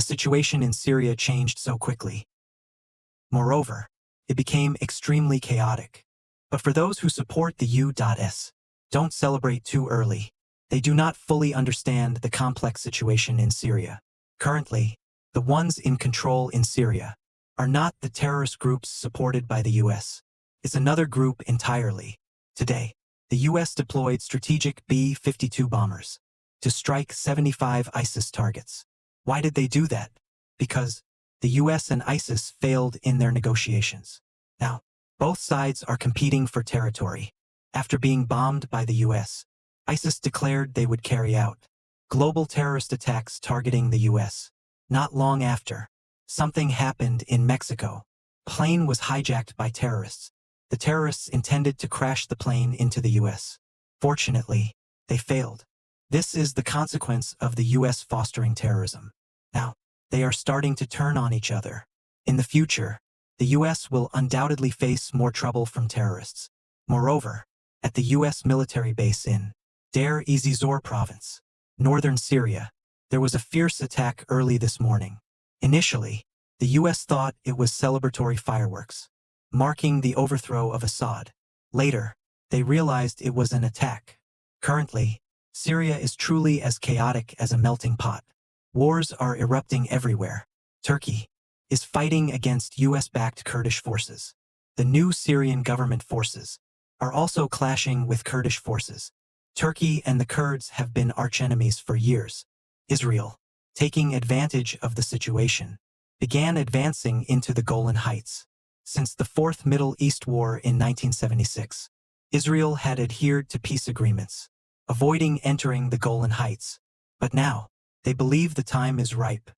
situation in Syria changed so quickly. Moreover, it became extremely chaotic. But for those who support the U.S., don't celebrate too early. They do not fully understand the complex situation in Syria. Currently, the ones in control in Syria are not the terrorist groups supported by the U.S. It's another group entirely. Today, the U.S. deployed strategic B-52 bombers to strike 75 ISIS targets. Why did they do that? Because the U.S. and ISIS failed in their negotiations. Now, both sides are competing for territory. After being bombed by the U.S., ISIS declared they would carry out global terrorist attacks targeting the U.S. Not long after, something happened in Mexico. A plane was hijacked by terrorists. The terrorists intended to crash the plane into the U.S. Fortunately, they failed. This is the consequence of the U.S. fostering terrorism. Now, they are starting to turn on each other. In the future, the U.S. will undoubtedly face more trouble from terrorists. Moreover, at the U.S. military base in Deir ez-Zor province, northern Syria, there was a fierce attack early this morning. Initially, the U.S. thought it was celebratory fireworks, marking the overthrow of Assad. Later, they realized it was an attack. Currently, Syria is truly as chaotic as a melting pot. Wars are erupting everywhere. Turkey is fighting against U.S.-backed Kurdish forces. The new Syrian government forces are also clashing with Kurdish forces. Turkey and the Kurds have been archenemies for years. Israel, taking advantage of the situation, began advancing into the Golan Heights. Since the Fourth Middle East War in 1976, Israel had adhered to peace agreements, avoiding entering the Golan Heights. But now, they believe the time is ripe,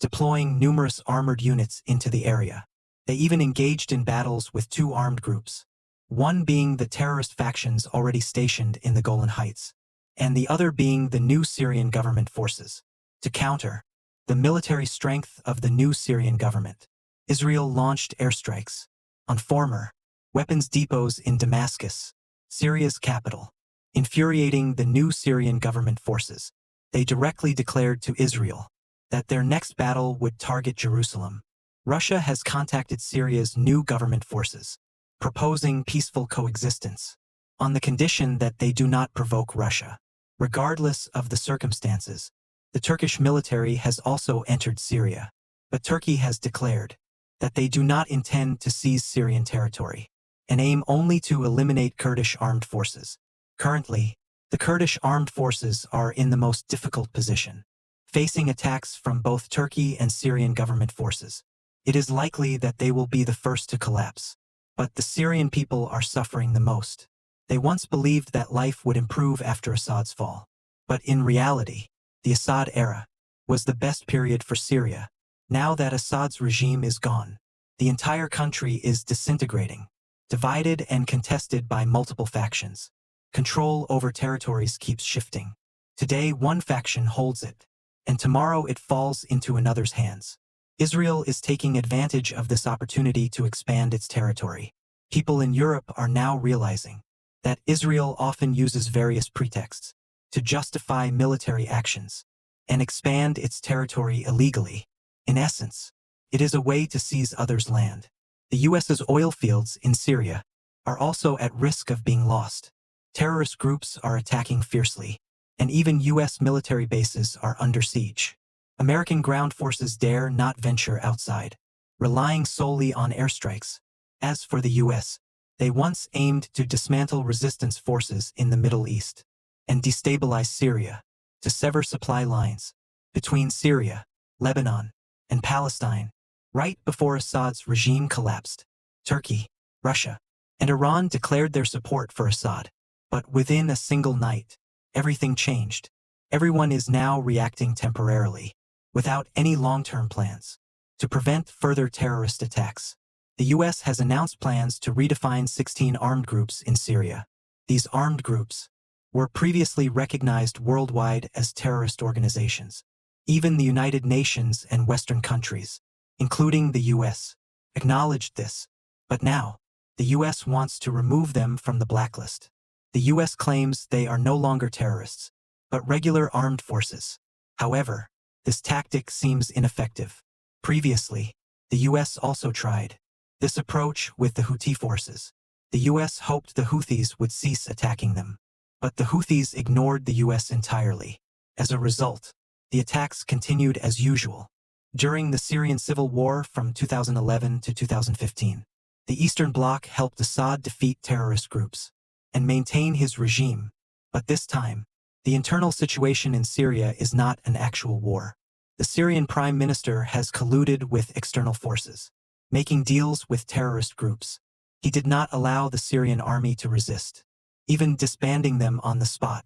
deploying numerous armored units into the area. They even engaged in battles with two armed groups, one being the terrorist factions already stationed in the Golan Heights, and the other being the new Syrian government forces. To counter the military strength of the new Syrian government, Israel launched airstrikes on former weapons depots in Damascus, Syria's capital. Infuriating the new Syrian government forces, they directly declared to Israel that their next battle would target Jerusalem. Russia has contacted Syria's new government forces, proposing peaceful coexistence, on the condition that they do not provoke Russia. Regardless of the circumstances, the Turkish military has also entered Syria, but Turkey has declared that they do not intend to seize Syrian territory and aim only to eliminate Kurdish armed forces. Currently, the Kurdish armed forces are in the most difficult position, facing attacks from both Turkey and Syrian government forces. It is likely that they will be the first to collapse. But the Syrian people are suffering the most. They once believed that life would improve after Assad's fall. But in reality, the Assad era was the best period for Syria. Now that Assad's regime is gone, the entire country is disintegrating, divided and contested by multiple factions. Control over territories keeps shifting. Today one faction holds it, and tomorrow it falls into another's hands. Israel is taking advantage of this opportunity to expand its territory. People in Europe are now realizing that Israel often uses various pretexts to justify military actions and expand its territory illegally. In essence, it is a way to seize others' land. The U.S.'s oil fields in Syria are also at risk of being lost. Terrorist groups are attacking fiercely, and even U.S. military bases are under siege. American ground forces dare not venture outside, relying solely on airstrikes. As for the U.S., they once aimed to dismantle resistance forces in the Middle East and destabilize Syria, to sever supply lines between Syria, Lebanon, and Palestine. Right before Assad's regime collapsed, Turkey, Russia, and Iran declared their support for Assad. But within a single night, everything changed. Everyone is now reacting temporarily, without any long-term plans, to prevent further terrorist attacks. The U.S. has announced plans to redefine 16 armed groups in Syria. These armed groups were previously recognized worldwide as terrorist organizations. Even the United Nations and Western countries, including the U.S., acknowledged this. But now, the U.S. wants to remove them from the blacklist. The U.S. claims they are no longer terrorists, but regular armed forces. However, This tactic seems ineffective. Previously, the US also tried this approach with the Houthi forces. The US hoped the Houthis would cease attacking them. But the Houthis ignored the US entirely. As a result, the attacks continued as usual. During the Syrian civil war from 2011 to 2015, the Eastern Bloc helped Assad defeat terrorist groups and maintain his regime. But this time, the internal situation in Syria is not an actual war. The Syrian Prime Minister has colluded with external forces, making deals with terrorist groups. He did not allow the Syrian army to resist, even disbanding them on the spot.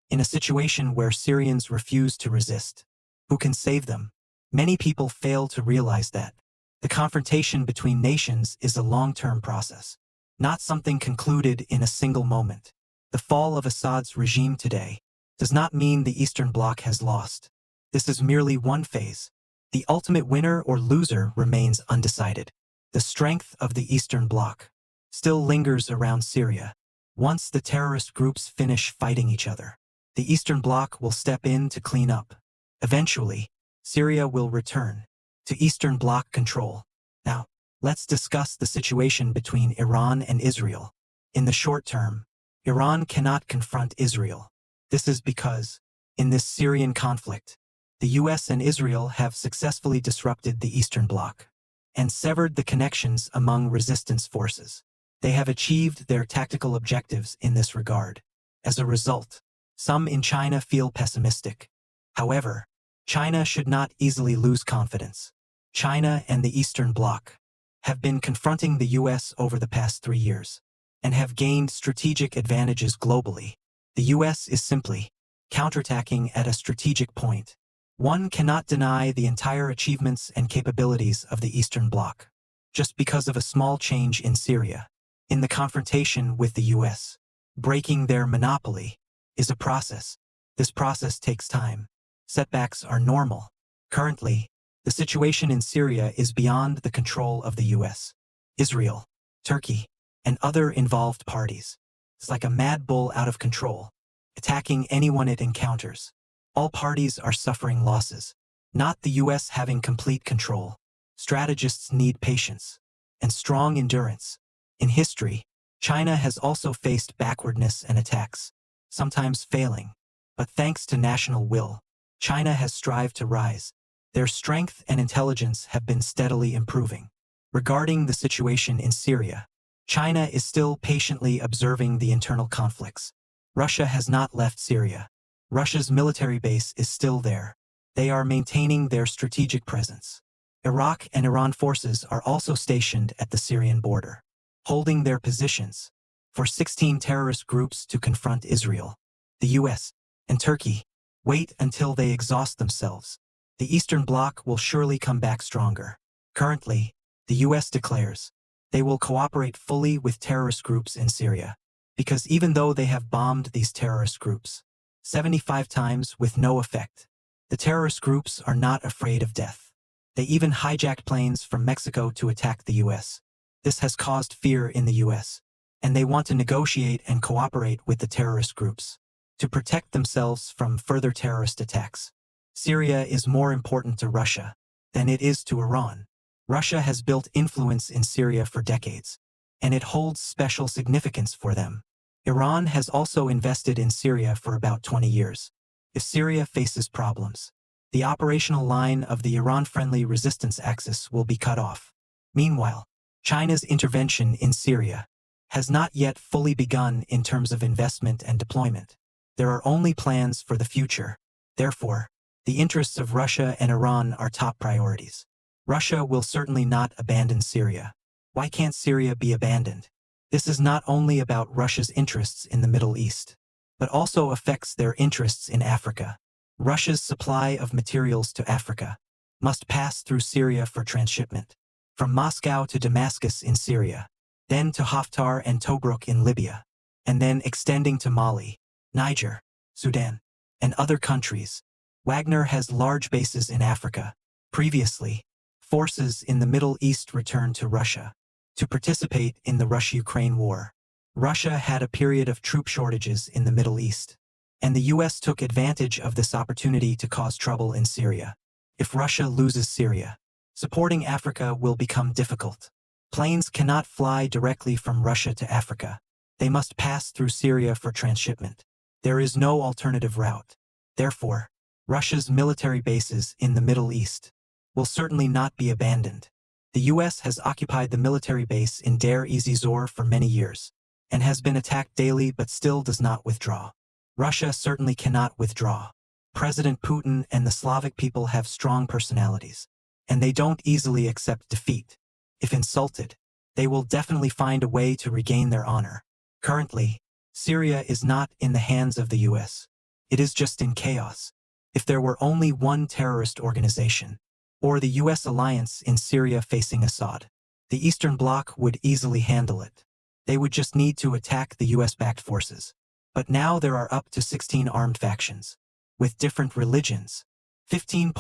In a situation where Syrians refuse to resist, who can save them? Many people fail to realize that the confrontation between nations is a long-term process, not something concluded in a single moment. The fall of Assad's regime today does not mean the Eastern Bloc has lost. This is merely one phase. The ultimate winner or loser remains undecided. The strength of the Eastern Bloc still lingers around Syria. Once the terrorist groups finish fighting each other, the Eastern Bloc will step in to clean up. Eventually, Syria will return to Eastern Bloc control. Now, let's discuss the situation between Iran and Israel. In the short term, Iran cannot confront Israel. This is because, in this Syrian conflict, the US and Israel have successfully disrupted the Eastern Bloc and severed the connections among resistance forces. They have achieved their tactical objectives in this regard. As a result, some in China feel pessimistic. However, China should not easily lose confidence. China and the Eastern Bloc have been confronting the US over the past 3 years and have gained strategic advantages globally. The US is simply counterattacking at a strategic point. One cannot deny the entire achievements and capabilities of the Eastern Bloc just because of a small change in Syria. In the confrontation with the US, breaking their monopoly is a process. This process takes time. Setbacks are normal. Currently, the situation in Syria is beyond the control of the US, Israel, Turkey, and other involved parties. It's like a mad bull out of control, attacking anyone it encounters. All parties are suffering losses, not the US having complete control. Strategists need patience and strong endurance. In history, China has also faced backwardness and attacks, sometimes failing. But thanks to national will, China has strived to rise. Their strength and intelligence have been steadily improving. Regarding the situation in Syria, China is still patiently observing the internal conflicts. Russia has not left Syria. Russia's military base is still there. They are maintaining their strategic presence. Iraq and Iran forces are also stationed at the Syrian border, holding their positions for 16 terrorist groups to confront Israel. The US and Turkey wait until they exhaust themselves. The Eastern Bloc will surely come back stronger. Currently, the US declares they will cooperate fully with terrorist groups in Syria, because even though they have bombed these terrorist groups 75 times with no effect, the terrorist groups are not afraid of death. They even hijacked planes from Mexico to attack the US. This has caused fear in the US, and they want to negotiate and cooperate with the terrorist groups to protect themselves from further terrorist attacks. Syria is more important to Russia than it is to Iran. Russia has built influence in Syria for decades, and it holds special significance for them. Iran has also invested in Syria for about 20 years. If Syria faces problems, the operational line of the Iran-friendly resistance axis will be cut off. Meanwhile, China's intervention in Syria has not yet fully begun in terms of investment and deployment. There are only plans for the future. Therefore, the interests of Russia and Iran are top priorities. Russia will certainly not abandon Syria. Why can't Syria be abandoned? This is not only about Russia's interests in the Middle East, but also affects their interests in Africa. Russia's supply of materials to Africa must pass through Syria for transshipment, from Moscow to Damascus in Syria, then to Haftar and Tobruk in Libya, and then extending to Mali, Niger, Sudan, and other countries. Wagner has large bases in Africa. Previously, forces in the Middle East returned to Russia to participate in the Russia-Ukraine war. Russia had a period of troop shortages in the Middle East, and the US took advantage of this opportunity to cause trouble in Syria. If Russia loses Syria, supporting Africa will become difficult. Planes cannot fly directly from Russia to Africa. They must pass through Syria for transshipment. There is no alternative route. Therefore, Russia's military bases in the Middle East will certainly not be abandoned. The US has occupied the military base in Deir ez-Zor for many years, and has been attacked daily but still does not withdraw. Russia certainly cannot withdraw. President Putin and the Slavic people have strong personalities, and they don't easily accept defeat. If insulted, they will definitely find a way to regain their honor. Currently, Syria is not in the hands of the US. It is just in chaos. If there were only one terrorist organization, or the US alliance in Syria facing Assad, the Eastern Bloc would easily handle it. They would just need to attack the US-backed forces. But now there are up to 16 armed factions, with different religions, 15,000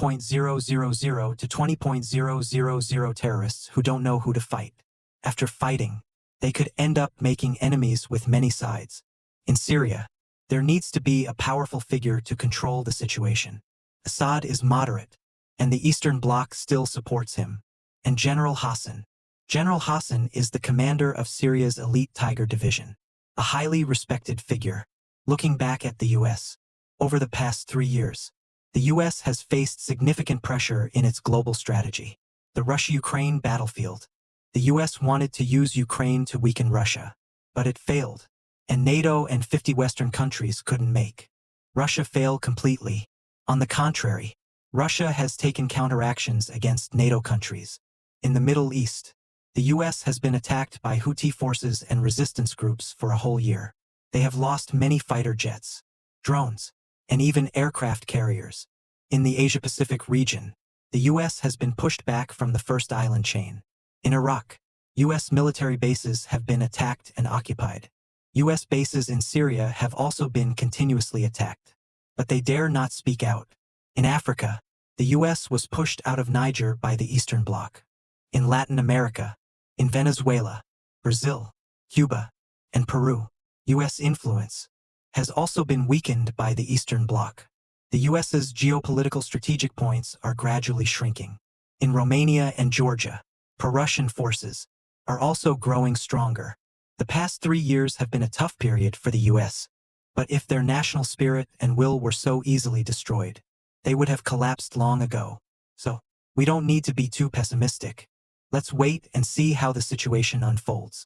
to 20,000 terrorists who don't know who to fight. After fighting, they could end up making enemies with many sides. In Syria, there needs to be a powerful figure to control the situation. Assad is moderate, and the Eastern Bloc still supports him. And General Hassan is the commander of Syria's elite Tiger Division, a highly respected figure. Looking back at the US, over the past 3 years, the US has faced significant pressure in its global strategy. The Russia-Ukraine battlefield. The US wanted to use Ukraine to weaken Russia, but it failed, and NATO and 50 Western countries couldn't make Russia fail completely. On the contrary, Russia has taken counteractions against NATO countries. In the Middle East, the US has been attacked by Houthi forces and resistance groups for a whole year. They have lost many fighter jets, drones, and even aircraft carriers. In the Asia-Pacific region, the US has been pushed back from the first island chain. In Iraq, US military bases have been attacked and occupied. US bases in Syria have also been continuously attacked, but they dare not speak out. In Africa, the US was pushed out of Niger by the Eastern Bloc. In Latin America, in Venezuela, Brazil, Cuba, and Peru, US influence has also been weakened by the Eastern Bloc. The US's geopolitical strategic points are gradually shrinking. In Romania and Georgia, pro-Russian forces are also growing stronger. The past 3 years have been a tough period for the US, but if their national spirit and will were so easily destroyed, they would have collapsed long ago. So, we don't need to be too pessimistic. Let's wait and see how the situation unfolds.